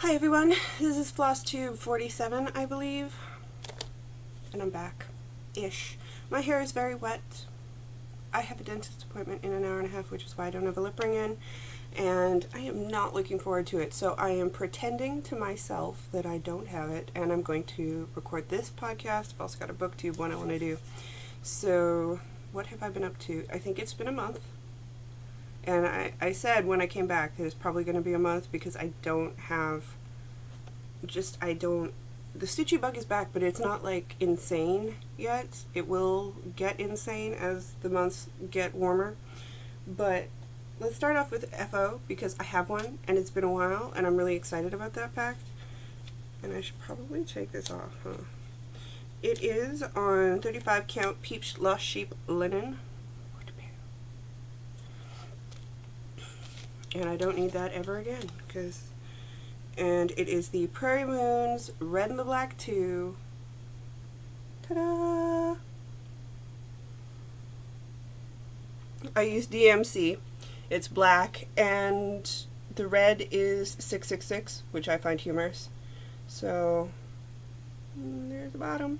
Hi everyone, this is Flosstube 47, I believe, and I'm back-ish. My hair is very wet. I have a dentist appointment in an hour and a half, which is why I don't have a lip ring in, and I am not looking forward to it, so I am pretending to myself that I don't have it, and I'm going to record this podcast. I've also got a booktube one I want to do. So, what have I been up to? I think it's been a month. And I said when I came back that it's probably going to be a month because I don't have, the stitchy bug is back, but it's not like insane yet. It will get insane as the months get warmer. But let's start off with FO because I have one and it's been a while and I'm really excited about that fact. And I should probably take this off, huh? It is on 35 count Peach Lost Sheep linen. And I don't need that ever again, and it is the Prairie Moons Red and the Black 2. Ta-da! I use DMC. It's black, and the red is 666, which I find humorous. So, there's the bottom.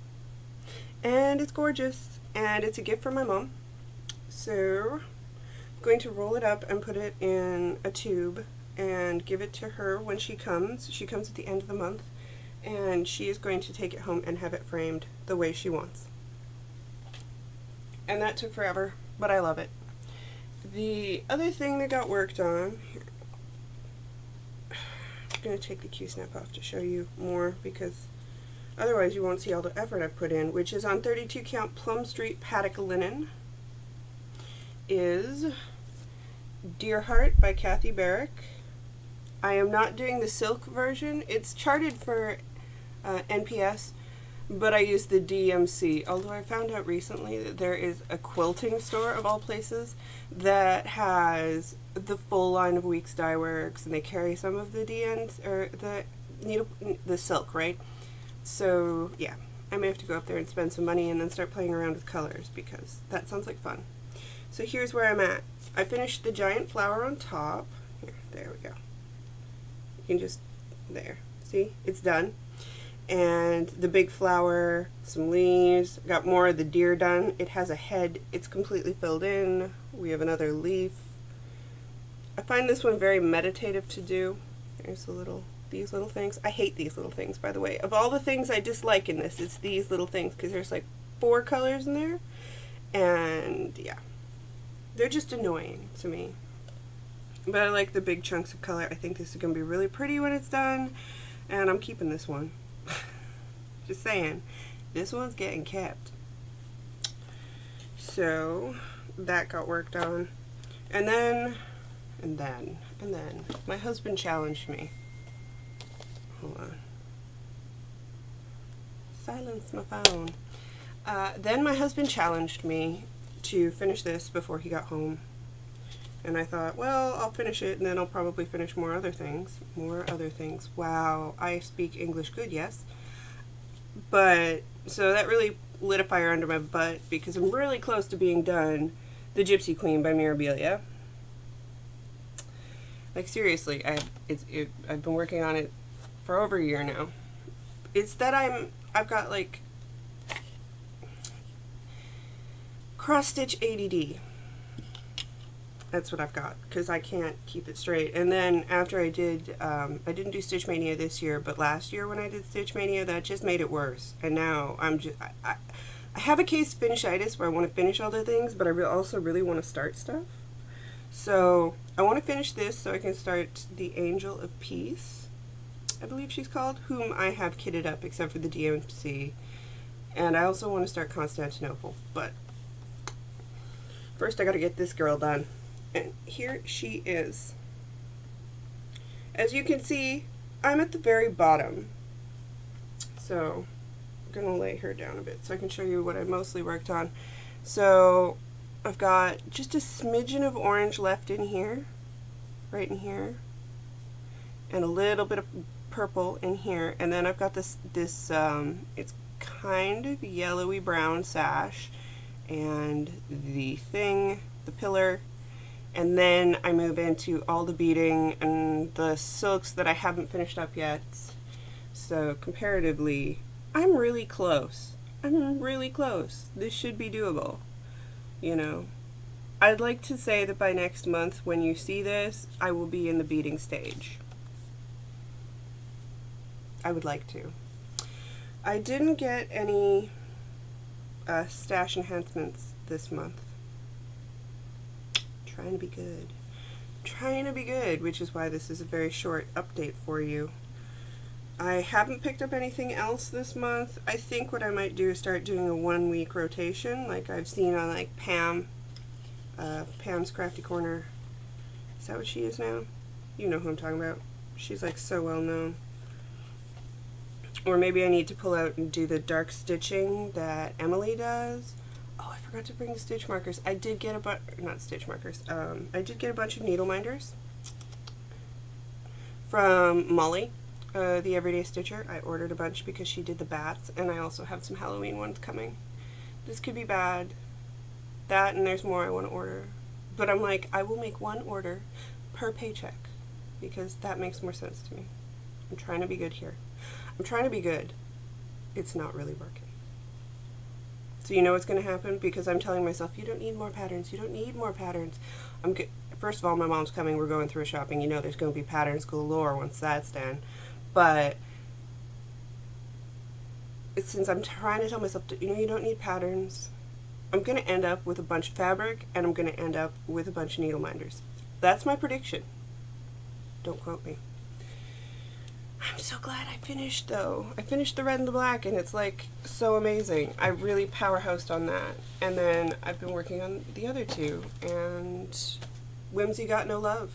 And it's gorgeous, and it's a gift from my mom. So, going to roll it up and put it in a tube and give it to her when she comes. She comes at the end of the month, and she is going to take it home and have it framed the way she wants. And that took forever, but I love it. The other thing that got worked on, I'm going to take the Q-snap off to show you more because otherwise you won't see all the effort I've put in, which is on 32 count Plum Street Paddock linen, is Dear Heart by Kathy Barrick. I am not doing the silk version. It's charted for NPS, but I use the DMC, although I found out recently that there is a quilting store of all places that has the full line of Weeks Dye Works, and they carry some of the DNs, or the silk, right? So yeah, I may have to go up there and spend some money and then start playing around with colors because that sounds like fun. So here's where I'm at. I finished the giant flower on top. Here, there we go. You can just, there. See? It's done. And the big flower, some leaves. Got more of the deer done. It has a head. It's completely filled in. We have another leaf. I find this one very meditative to do. There's these little things. I hate these little things, by the way. Of all the things I dislike in this, it's these little things because there's like 4 colors in there. And yeah. They're just annoying to me. But I like the big chunks of color. I think this is going to be really pretty when it's done. And I'm keeping this one. Just saying. This one's getting kept. So, that got worked on. And then, my husband challenged me. Hold on. Silence my phone. Then my husband challenged me to finish this before he got home, and I thought, well, I'll finish it and then I'll probably finish more other things. Wow, I speak English good, yes. But so that really lit a fire under my butt because I'm really close to being done The Gypsy Queen by Mirabilia. Like seriously, I've been working on it for over a year now. It's that I've got like cross-stitch ADD. That's what I've got, because I can't keep it straight. And then after I didn't do Stitch Mania this year, but last year when I did Stitch Mania, that just made it worse. And now I have a case of finishitis where I want to finish all the things, but I also really want to start stuff. So I want to finish this so I can start the Angel of Peace, I believe she's called, whom I have kitted up except for the DMC. And I also want to start Constantinople, but first I gotta get this girl done. And here she is. As you can see, I'm at the very bottom. So I'm gonna lay her down a bit so I can show you what I mostly worked on. So I've got just a smidgen of orange left in here, right in here, and a little bit of purple in here. And then I've got this it's kind of yellowy brown sash, and the pillar, and then I move into all the beading and the silks that I haven't finished up yet. So comparatively, I'm really close. I'm really close. This should be doable, you know. I'd like to say that by next month, when you see this, I will be in the beading stage. I would like to. I didn't get any stash enhancements this month. Trying to be good. Trying to be good, which is why this is a very short update for you. I haven't picked up anything else this month. I think what I might do is start doing a 1 week rotation, like I've seen on like Pam's Crafty Corner. Is that what she is now? You know who I'm talking about. She's like so well known. Or maybe I need to pull out and do the dark stitching that Emily does. Oh, I forgot to bring the stitch markers. I did get not stitch markers. I did get a bunch of needle minders from Molly, the Everyday Stitcher. I ordered a bunch because she did the bats, and I also have some Halloween ones coming. This could be bad. That, and there's more I want to order. But I'm like, I will make one order per paycheck because that makes more sense to me. I'm trying to be good here. I'm trying to be good. It's not really working. So you know what's going to happen? Because I'm telling myself, you don't need more patterns. You don't need more patterns. First of all, my mom's coming. We're going through shopping. You know there's going to be patterns galore once that's done. But since I'm trying to tell myself, you don't need patterns, I'm going to end up with a bunch of fabric, and I'm going to end up with a bunch of needle minders. That's my prediction. Don't quote me. I'm so glad I finished, though. I finished the red and the black, and it's like so amazing. I really powerhoused on that. And then I've been working on the other two, and Whimsy got no love,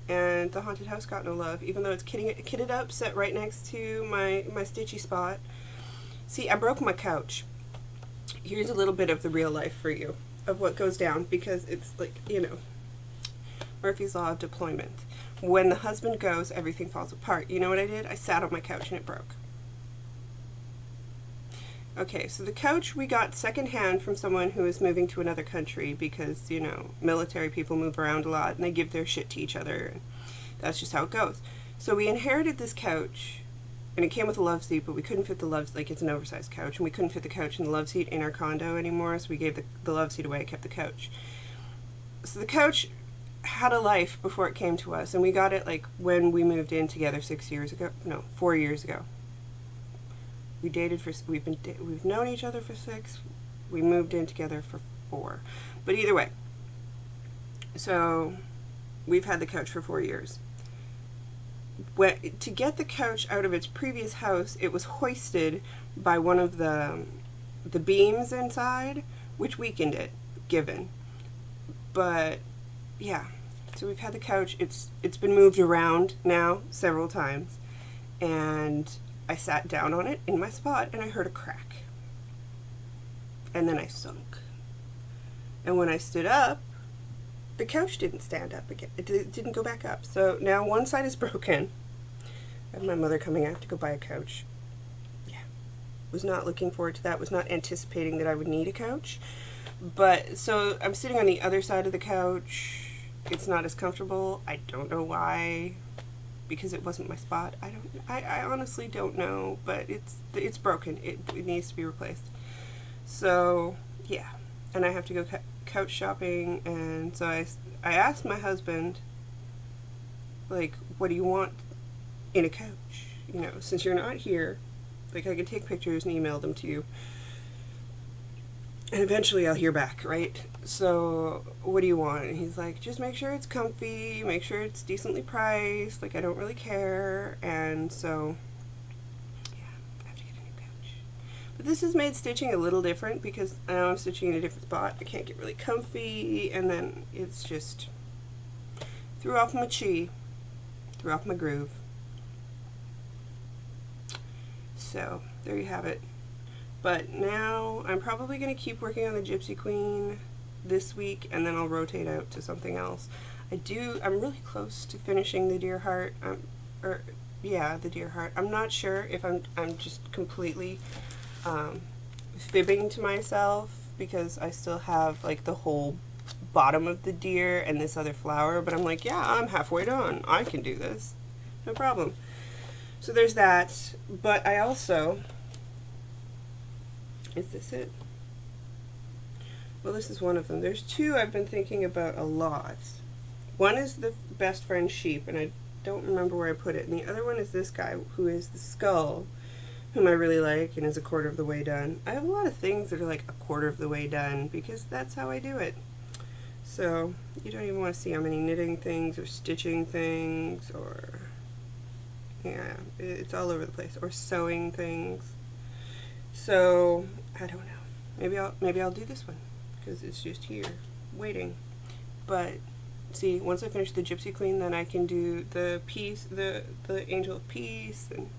and the Haunted House got no love, even though it's kitted up, set right next to my stitchy spot. See, I broke my couch. Here's a little bit of the real life for you, of what goes down, because it's like, Murphy's Law of Deployment. When the husband goes, everything falls apart. You know what I did? I sat on my couch and it broke. Okay, so the couch we got secondhand from someone who is moving to another country because, military people move around a lot and they give their shit to each other. And that's just how it goes. So we inherited this couch, and it came with a love seat, but we couldn't fit the love, like it's an oversized couch, and we couldn't fit the couch and the love seat in our condo anymore, so we gave the love seat away. I kept the couch. So the couch had a life before it came to us, and we got it like when we moved in together 4 years ago. We dated we've known each other for 6. We moved in together for 4. But either way, so we've had the couch for 4 years. To get the couch out of its previous house, it was hoisted by one of the beams inside, which weakened it, given. But yeah, so we've had the couch. It's been moved around now several times, and I sat down on it in my spot and I heard a crack, and then I sunk, and when I stood up, the couch didn't stand up again. It didn't go back up. So now one side is broken. I have my mother coming. I have to go buy a couch. Yeah, was not looking forward to that. Was not anticipating that I would need a couch. But so I'm sitting on the other side of the couch. It's not as comfortable. I don't know why, because it wasn't my spot. I honestly don't know, but it's broken. It needs to be replaced. So yeah, and I have to go couch shopping, and so I asked my husband, like, what do you want in a couch? Since you're not here, like, I could take pictures and email them to you. And eventually I'll hear back, right? So, what do you want? And he's like, just make sure it's comfy, make sure it's decently priced, like, I don't really care. And so, yeah, I have to get a new couch. But this has made stitching a little different because now I'm stitching in a different spot. I can't get really comfy, and then it's just threw off my chi, threw off my groove. So, there you have it. But now I'm probably going to keep working on the Gypsy Queen this week, and then I'll rotate out to something else. I'm really close to finishing the Deer Heart, the Deer Heart. I'm not sure if I'm just completely fibbing to myself, because I still have like the whole bottom of the deer and this other flower, but I'm like, yeah, I'm halfway done. I can do this. No problem. So there's that, but I also, is this it? Well, this is one of them. There's two I've been thinking about a lot. One is the best friend sheep, and I don't remember where I put it, and the other one is this guy, who is the skull, whom I really like and is a quarter of the way done. I have a lot of things that are like a quarter of the way done, because that's how I do it. So, you don't even want to see how many knitting things, or stitching things, or, yeah, it's all over the place, or sewing things. So, I don't know. Maybe I'll do this one, because it's just here, waiting. But, see, once I finish the Gypsy Queen, then I can do the peace, the Angel of Peace, and,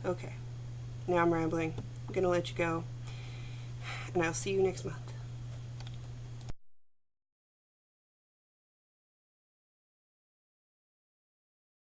okay. Now I'm rambling. I'm gonna let you go, and I'll see you next month.